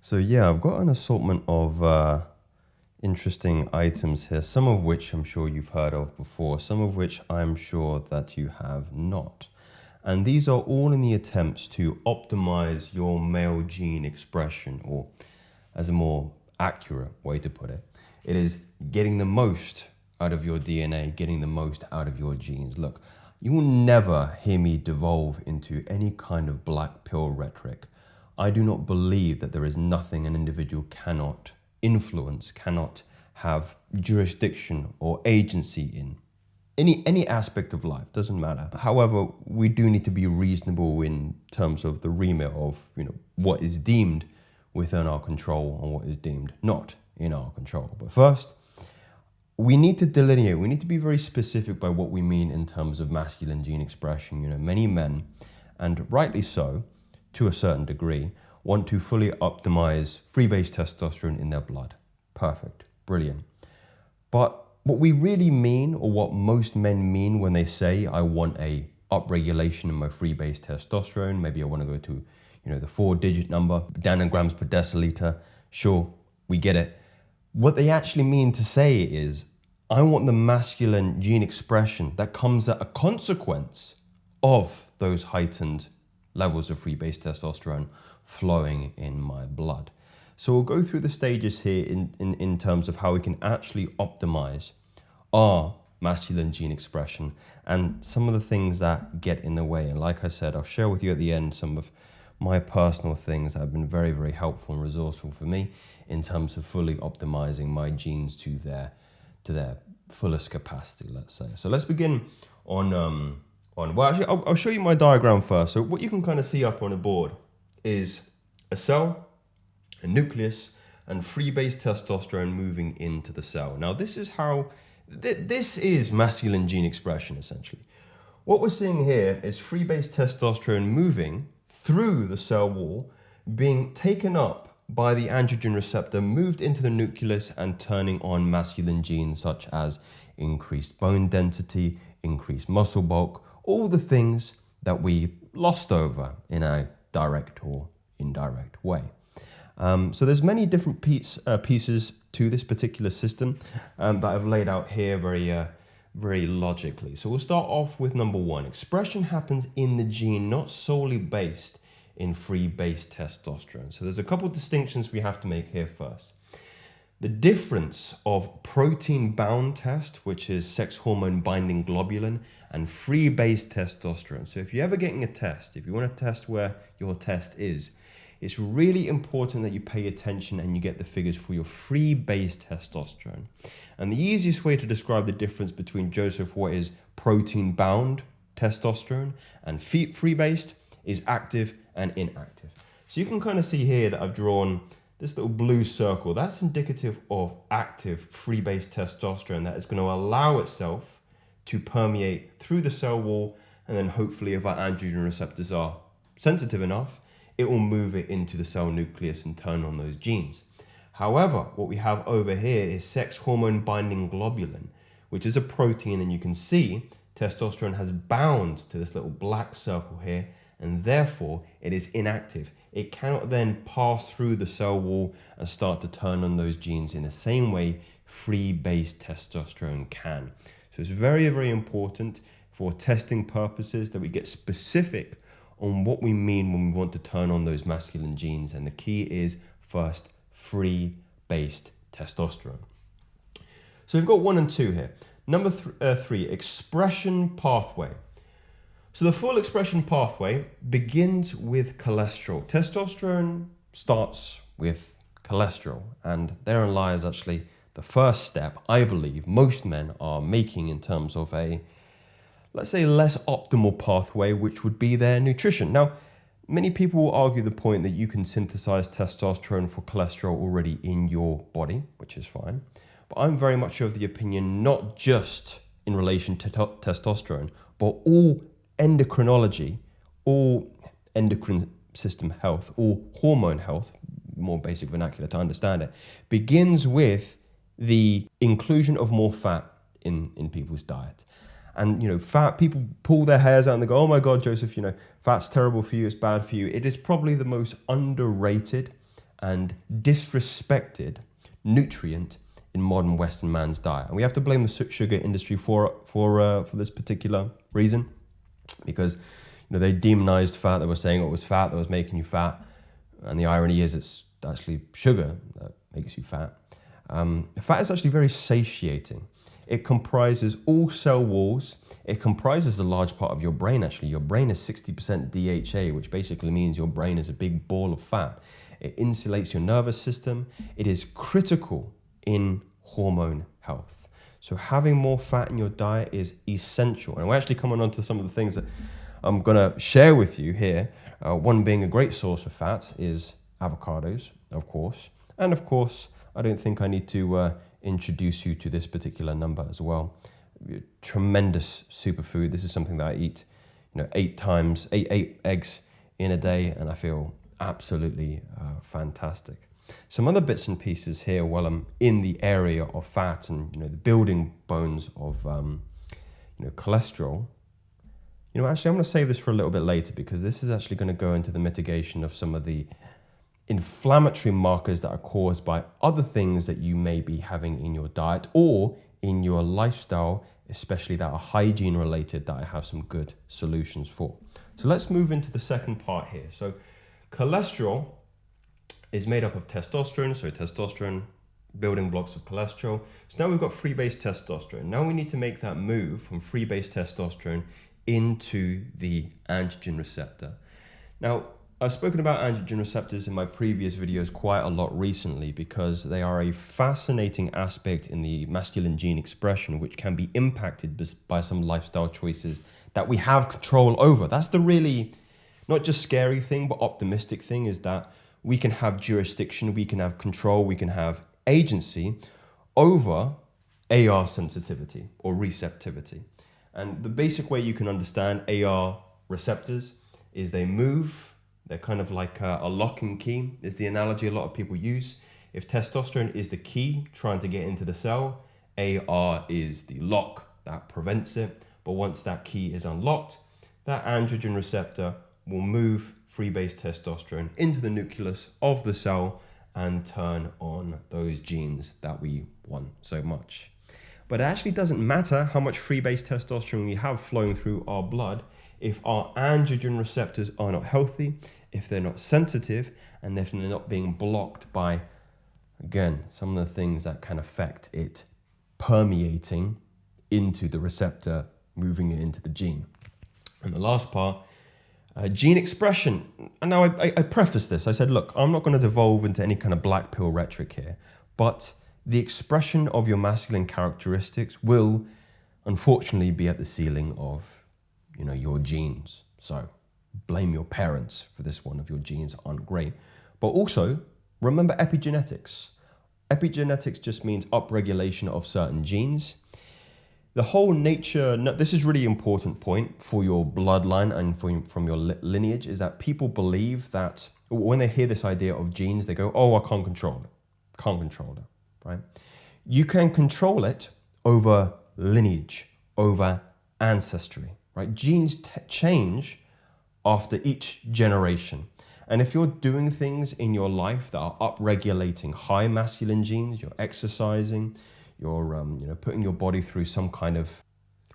So yeah, I've got an assortment of interesting items here, some of which I'm sure you've heard of before, some of which I'm sure that you have not. And these are all in the attempts to optimize your male gene expression, or as a more accurate way to put it, it is getting the most out of your DNA, getting the most out of your genes. Look, you will never hear me devolve into any kind of black pill rhetoric. I do not believe that there is nothing an individual cannot influence, cannot have jurisdiction or agency in. Any aspect of life, doesn't matter. However, we do need to be reasonable in terms of the remit of, what is deemed within our control and what is deemed not in our control. But first, we need to delineate, we need to be very specific by what we mean in terms of masculine gene expression. Many men, and rightly so, to a certain degree, want to fully optimize free-base testosterone in their blood. Perfect, brilliant. But what we really mean, or what most men mean when they say, I want a upregulation in my free-base testosterone, maybe I want to go to, the 4-digit number, nanograms per deciliter, sure, we get it. What they actually mean to say is, I want the masculine gene expression that comes at a consequence of those heightened levels of free-base testosterone flowing in my blood. So we'll go through the stages here in terms of how we can actually optimize our masculine gene expression and some of the things that get in the way. And like I said, I'll share with you at the end some of my personal things that have been very, very helpful and resourceful for me in terms of fully optimizing my genes to their fullest capacity, let's say. So let's begin well, actually, I'll show you my diagram first. So what you can kind of see up on the board is a cell, a nucleus, and free-base testosterone moving into the cell. Now, this is how, this is masculine gene expression, essentially. What we're seeing here is free-base testosterone moving through the cell wall, being taken up by the androgen receptor, moved into the nucleus and turning on masculine genes such as increased bone density, increased muscle bulk, all the things that we lost over in a direct or indirect way. So there's many different pieces to this particular system that I've laid out here very logically. So we'll start off with number one. Expression happens in the gene, not solely based in free-base testosterone. So there's a couple of distinctions we have to make here first. The difference of protein-bound test, which is sex hormone binding globulin, and free-base testosterone. So if you're ever getting a test, if you want to test where your test is, it's really important that you pay attention and you get the figures for your free-base testosterone. And the easiest way to describe the difference between, Joseph, what is protein-bound testosterone and free-based is active and inactive. So you can kind of see here that I've drawn this little blue circle. That's indicative of active free-base testosterone that is going to allow itself to permeate through the cell wall, and then hopefully if our androgen receptors are sensitive enough, it will move it into the cell nucleus and turn on those genes. However, what we have over here is sex hormone binding globulin, which is a protein, and you can see testosterone has bound to this little black circle here, and therefore it is inactive. It cannot then pass through the cell wall and start to turn on those genes in the same way free-base testosterone can. So it's very, very important for testing purposes that we get specific on what we mean when we want to turn on those masculine genes. And the key is first, free-based testosterone. So we've got 1 and 2 here. Number 3, expression pathway. So the full expression pathway begins with cholesterol. Testosterone starts with cholesterol, and therein lies actually the first step I believe most men are making in terms of a, let's say, less optimal pathway, which would be their nutrition. Now, many people will argue the point that you can synthesize testosterone for cholesterol already in your body, which is fine. But I'm very much of the opinion, not just in relation to testosterone, but all endocrinology, all endocrine system health, all hormone health, more basic vernacular to understand it, begins with the inclusion of more fat in people's diet. And, fat, people pull their hairs out and they go, oh my God, Joseph, fat's terrible for you, it's bad for you. It is probably the most underrated and disrespected nutrient in modern Western man's diet. And we have to blame the sugar industry for this particular reason, because they demonized fat. They were saying it was fat that was making you fat, and the irony is it's actually sugar that makes you fat. Fat is actually very satiating. It comprises all cell walls. It comprises a large part of your brain, actually. Your brain is 60% DHA, which basically means your brain is a big ball of fat. It insulates your nervous system. It is critical in hormone health. So having more fat in your diet is essential. And we're actually coming on to some of the things that I'm going to share with you here. One being a great source of fat is avocados, of course. And of course, I don't think I need to introduce you to this particular number as well. Tremendous superfood. This is something that I eat, 8 eggs in a day, and I feel absolutely fantastic. Some other bits and pieces here while I'm in the area of fat and the building bones of cholesterol. Actually, I'm going to save this for a little bit later, because this is actually going to go into the mitigation of some of the inflammatory markers that are caused by other things that you may be having in your diet or in your lifestyle, especially that are hygiene related, that I have some good solutions for. So let's move into the second part here. So cholesterol is made up of testosterone. So testosterone, building blocks of cholesterol. So now we've got free-base testosterone. Now we need to make that move from free-base testosterone into the androgen receptor. Now, I've spoken about androgen receptors in my previous videos quite a lot recently, because they are a fascinating aspect in the masculine gene expression, which can be impacted by some lifestyle choices that we have control over. That's the really, not just scary thing, but optimistic thing, is that we can have jurisdiction, we can have control, we can have agency over AR sensitivity or receptivity. And the basic way you can understand AR receptors is they move. They're kind of like a lock and key is the analogy a lot of people use. If testosterone is the key trying to get into the cell, AR is the lock that prevents it. But once that key is unlocked, that androgen receptor will move free-base testosterone into the nucleus of the cell and turn on those genes that we want so much. But it actually doesn't matter how much free-base testosterone we have flowing through our blood if our androgen receptors are not healthy, if they're not sensitive, and if they're not being blocked by, again, some of the things that can affect it permeating into the receptor, moving it into the gene. And the last part, gene expression. And now I preface this. I said, look, I'm not going to devolve into any kind of black pill rhetoric here, but the expression of your masculine characteristics will unfortunately be at the ceiling of your genes. So blame your parents for this one if your genes aren't great. But also remember epigenetics. Epigenetics just means upregulation of certain genes. The whole nature, this is really important point for your bloodline and from your lineage, is that people believe that when they hear this idea of genes, they go, oh, I can't control it. Can't control it, right? You can control it over lineage, over ancestry. Right? Genes change after each generation. And if you're doing things in your life that are upregulating high masculine genes, you're exercising, you're putting your body through some kind of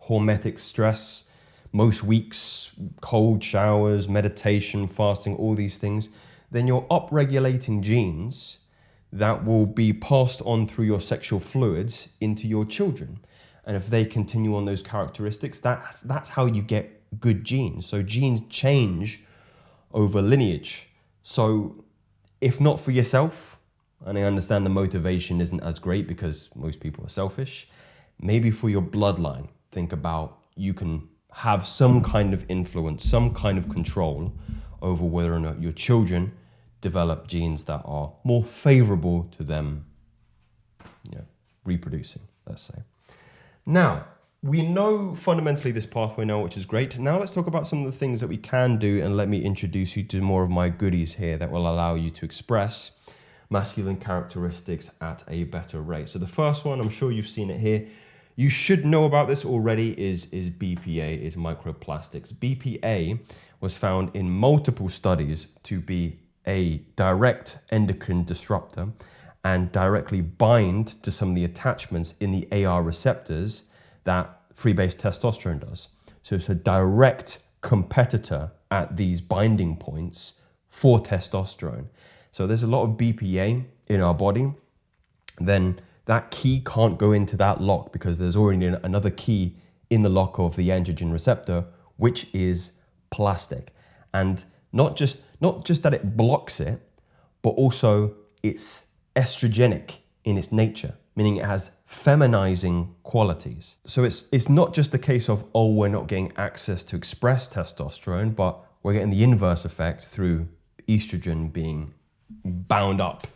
hormetic stress, most weeks, cold showers, meditation, fasting, all these things, then you're upregulating genes that will be passed on through your sexual fluids into your children. And if they continue on those characteristics, that's how you get good genes. So genes change over lineage. So if not for yourself, and I understand the motivation isn't as great because most people are selfish, maybe for your bloodline, think about you can have some kind of influence, some kind of control over whether or not your children develop genes that are more favorable to them reproducing, let's say. Now, we know fundamentally this pathway now, which is great. Now let's talk about some of the things that we can do, and let me introduce you to more of my goodies here that will allow you to express masculine characteristics at a better rate. So the first one, I'm sure you've seen it here. You should know about this already, is BPA, is microplastics. BPA was found in multiple studies to be a direct endocrine disruptor and directly bind to some of the attachments in the AR receptors that free-base testosterone does. So it's a direct competitor at these binding points for testosterone. So there's a lot of BPA in our body, then that key can't go into that lock because there's already another key in the lock of the androgen receptor, which is plastic. And not just that it blocks it, but also it's estrogenic in its nature, meaning it has feminizing qualities. So it's not just the case of, oh, we're not getting access to express testosterone, but we're getting the inverse effect through estrogen being bound up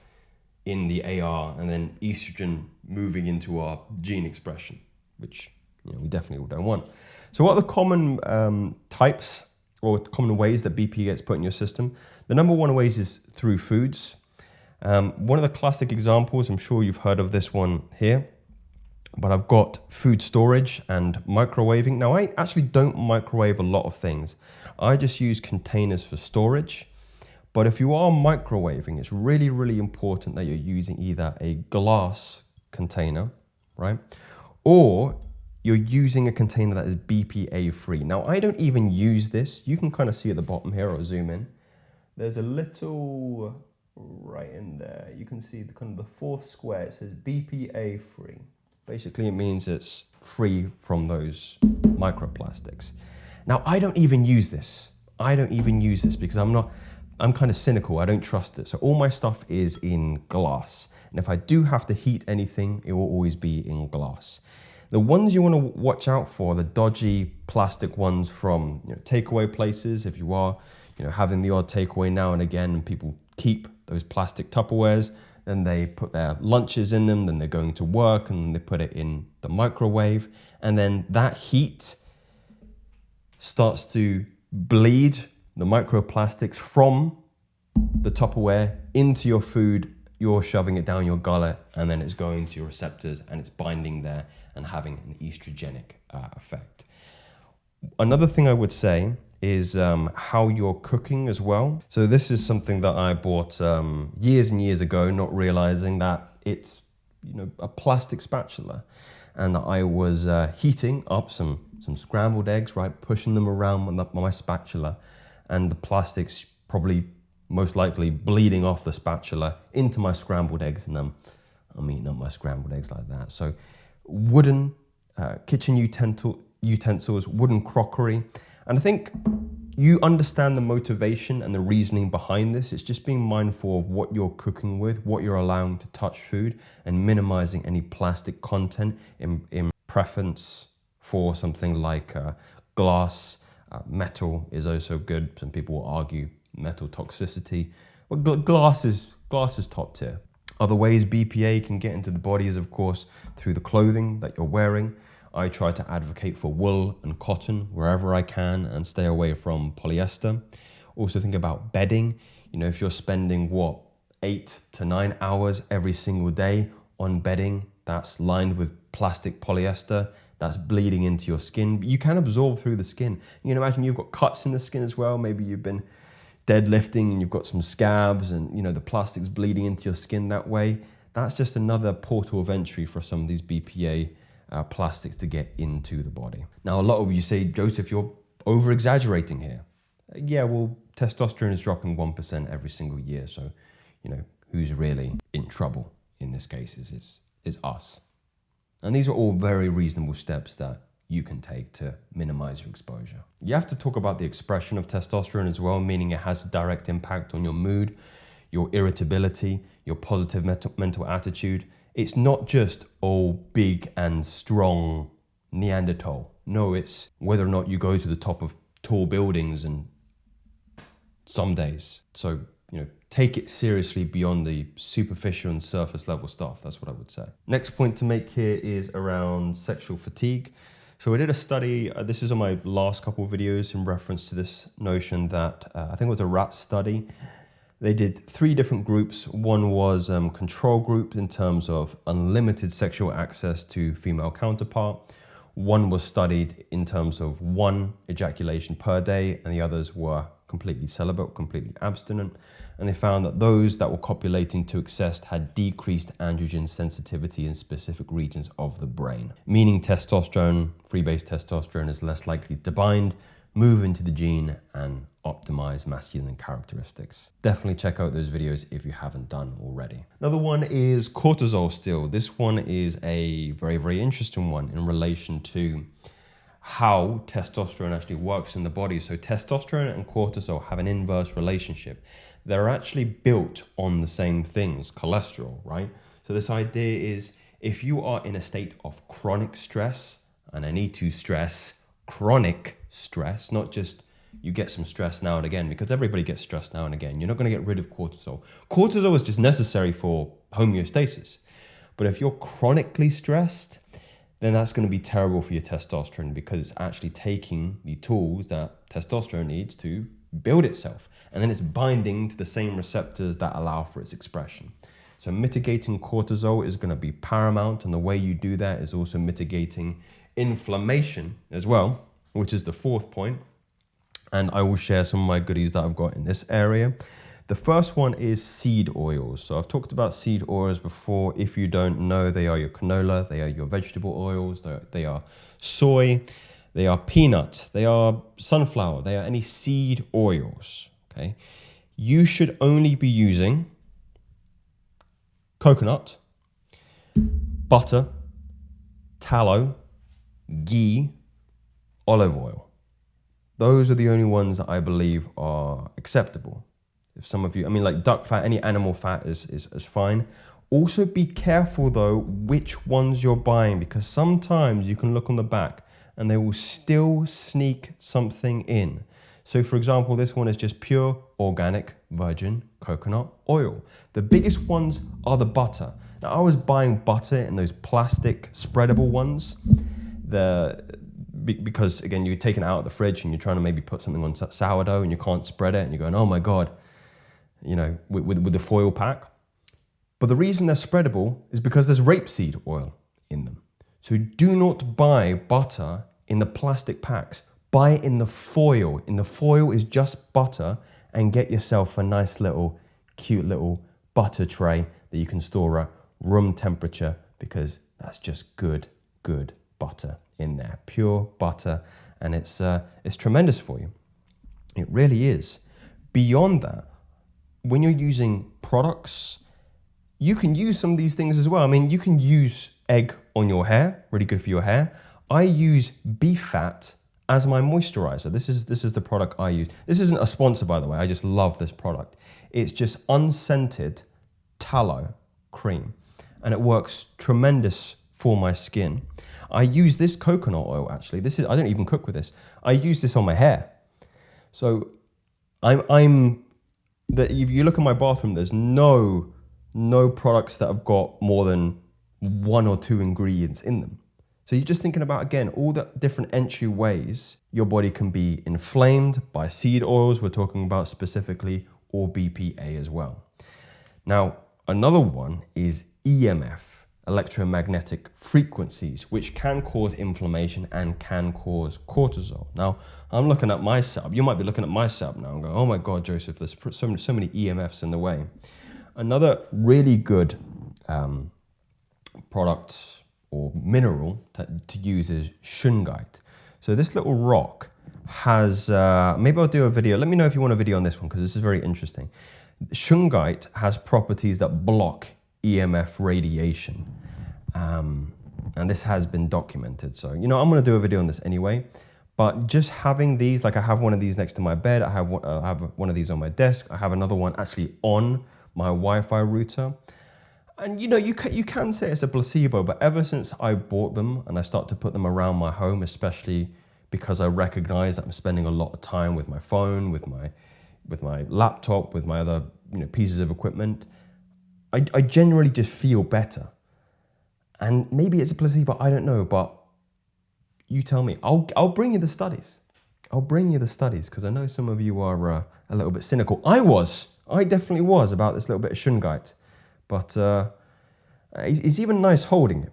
in the AR and then estrogen moving into our gene expression, which we definitely don't want. So what are the common types or common ways that BPA gets put in your system? The number one ways is through foods. One of the classic examples, I'm sure you've heard of this one here, but I've got food storage and microwaving. Now, I actually don't microwave a lot of things. I just use containers for storage. But if you are microwaving, it's really, really important that you're using either a glass container, right? Or you're using a container that is BPA free. Now, I don't even use this. You can kind of see at the bottom here, or zoom in. There's a little right in there. You can see the kind of the fourth square. It says BPA free. Basically, it means it's free from those microplastics. Now, I don't even use this. I don't even use this because I'm kind of cynical. I don't trust it. So all my stuff is in glass. And if I do have to heat anything, it will always be in glass. The ones you want to watch out for, the dodgy plastic ones from takeaway places. If you are having the odd takeaway now and again, and people keep those plastic Tupperwares, then they put their lunches in them, then they're going to work and they put it in the microwave. And then that heat starts to bleed the microplastics from the Tupperware into your food. You're shoving it down your gullet and then it's going to your receptors and it's binding there and having an estrogenic effect. Another thing I would say is how you're cooking as well. So this is something that I bought years and years ago, not realizing that it's a plastic spatula, and I was heating up some scrambled eggs, right, pushing them around with my spatula, and the plastic's probably most likely bleeding off the spatula into my scrambled eggs, and I'm eating up my scrambled eggs like that. So wooden kitchen utensils, wooden crockery. And I think you understand the motivation and the reasoning behind this. It's just being mindful of what you're cooking with, what you're allowing to touch food, and minimizing any plastic content in preference for something like glass. Metal is also good. Some people will argue metal toxicity. Well, glass is top tier. Other ways BPA can get into the body is, of course, through the clothing that you're wearing. I try to advocate for wool and cotton wherever I can and stay away from polyester. Also think about bedding. If you're spending 8 to 9 hours every single day on bedding that's lined with plastic polyester, that's bleeding into your skin. You can absorb through the skin. You can imagine you've got cuts in the skin as well. Maybe you've been deadlifting and you've got some scabs and the plastic's bleeding into your skin that way. That's just another portal of entry for some of these BPA plastics to get into the body. Now, a lot of you say, Joseph, you're over-exaggerating here. Yeah, well, testosterone is dropping 1% every single year. So, who's really in trouble in this case is us. And these are all very reasonable steps that you can take to minimize your exposure. You have to talk about the expression of testosterone as well, meaning it has a direct impact on your mood, your irritability, your positive mental attitude. It's not just, big and strong Neanderthal. No, it's whether or not you go to the top of tall buildings and some days. So, take it seriously beyond the superficial and surface level stuff. That's what I would say. Next point to make here is around sexual fatigue. So I did a study, this is on my last couple of videos in reference to this notion that I think it was a rat study. They did 3 different groups. One was control group in terms of unlimited sexual access to female counterpart. One was studied in terms of 1 ejaculation per day, and the others were completely celibate, completely abstinent, and they found that those that were copulating to excess had decreased androgen sensitivity in specific regions of the brain, meaning testosterone, free-base testosterone, is less likely to bind, move into the gene, and optimize masculine characteristics. Definitely check out those videos if you haven't done already. Another one is cortisol still. This one is a very, very interesting one in relation to how testosterone actually works in the body. So testosterone and cortisol have an inverse relationship. They're actually built on the same things, cholesterol, right? So this idea is if you are in a state of chronic stress, and I need to stress chronic stress, not just you get some stress now and again, because everybody gets stressed now and again. You're not going to get rid of cortisol. Cortisol is just necessary for homeostasis. But if you're chronically stressed, then that's going to be terrible for your testosterone, because it's actually taking the tools that testosterone needs to build itself. And then it's binding to the same receptors that allow for its expression. So mitigating cortisol is going to be paramount. And the way you do that is also mitigating inflammation as well, which is the fourth point. And I will share some of my goodies that I've got in this area. The first one is seed oils. So I've talked about seed oils before. If you don't know, they are your canola, they are your vegetable oils, they are soy, they are peanut, they are sunflower, they are any seed oils, okay? You should only be using coconut, butter, tallow, ghee, olive oil. Those are the only ones that I believe are acceptable. If some of you, I mean, like duck fat, any animal fat is fine. Also be careful though which ones you're buying, because sometimes you can look on the back and they will still sneak something in. So for example, this one is just pure organic virgin coconut oil. The biggest ones are the butter. Now I was buying butter in those plastic spreadable ones. Because again, you're taking it out of the fridge and you're trying to maybe put something on sourdough and you can't spread it and you're going, oh my God, you know, with the foil pack. But the reason they're spreadable is because there's rapeseed oil in them. So do not buy butter in the plastic packs. Buy it in the foil. In the foil is just butter, and get yourself a nice little, cute little butter tray that you can store at room temperature, because that's just good butter in there. Pure butter, and it's tremendous for you. It really is. Beyond that, when you're using products, you can use some of these things as well. I mean, you can use egg on your hair, really good for your hair. I use beef fat as my moisturizer. This is the product I use. This isn't a sponsor, by the way. I just love this product. It's just unscented tallow cream, and it works tremendous for my skin. I use this coconut oil actually. I don't even cook with this. I use this on my hair. So if you look in my bathroom, there's no products that have got more than 1 or 2 ingredients in them. So you're just thinking about, again, all the different entry ways your body can be inflamed by seed oils, we're talking about specifically, or BPA as well. Now, another one is EMF, electromagnetic frequencies, which can cause inflammation and can cause cortisol. Now, I'm looking at my setup. You might be looking at my setup now and going, oh my God, Joseph, there's so many EMFs in the way. Another really good product or mineral to use is shungite. So this little rock has, maybe I'll do a video. Let me know if you want a video on this one, because this is very interesting. Shungite has properties that block EMF radiation. And this has been documented. So, you know, I'm going to do a video on this anyway. But just having these, like I have one of these next to my bed. I have one of these on my desk. I have another one actually on my Wi-Fi router. And you know, you can say it's a placebo, but ever since I bought them and I start to put them around my home, especially because I recognize that I'm spending a lot of time with my phone, with my laptop, with my other pieces of equipment, I generally just feel better. And maybe it's a placebo, I don't know, but you tell me. I'll bring you the studies. I'll bring you the studies, because I know some of you are a little bit cynical. I definitely was about this little bit of shungite. But it's even nice holding it.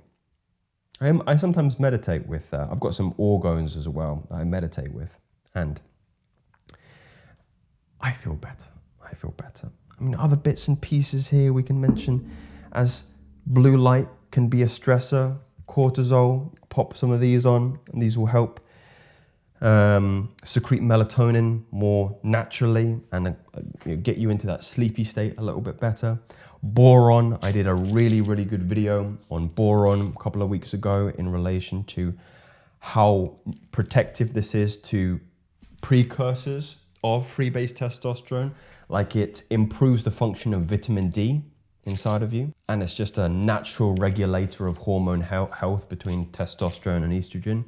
I sometimes meditate with, I've got some orgones as well that I meditate with. And I feel better. I feel better. I mean, other bits and pieces here we can mention, as blue light can be a stressor, cortisol, pop some of these on, and these will help secrete melatonin more naturally and get you into that sleepy state a little bit better. Boron, I did a really good video on boron a couple of weeks ago in relation to how protective this is to precursors of free-base testosterone. Like, it improves the function of vitamin D inside of you, and it's just a natural regulator of hormone health between testosterone and estrogen.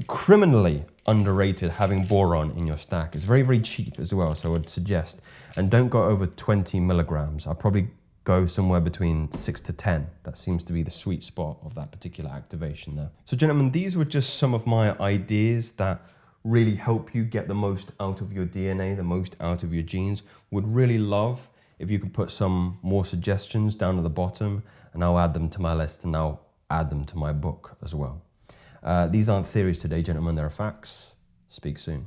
Criminally underrated having boron in your stack. It's very cheap as well, so I would suggest, and don't go over 20 milligrams. I'll probably go somewhere between 6 to 10. That seems to be the sweet spot of that particular activation there. So gentlemen, these were just some of my ideas that really help you get the most out of your DNA, the most out of your genes. Would really love if you could put some more suggestions down at the bottom, and I'll add them to my list, and I'll add them to my book as well. These aren't theories today, gentlemen, they're facts. Speak soon.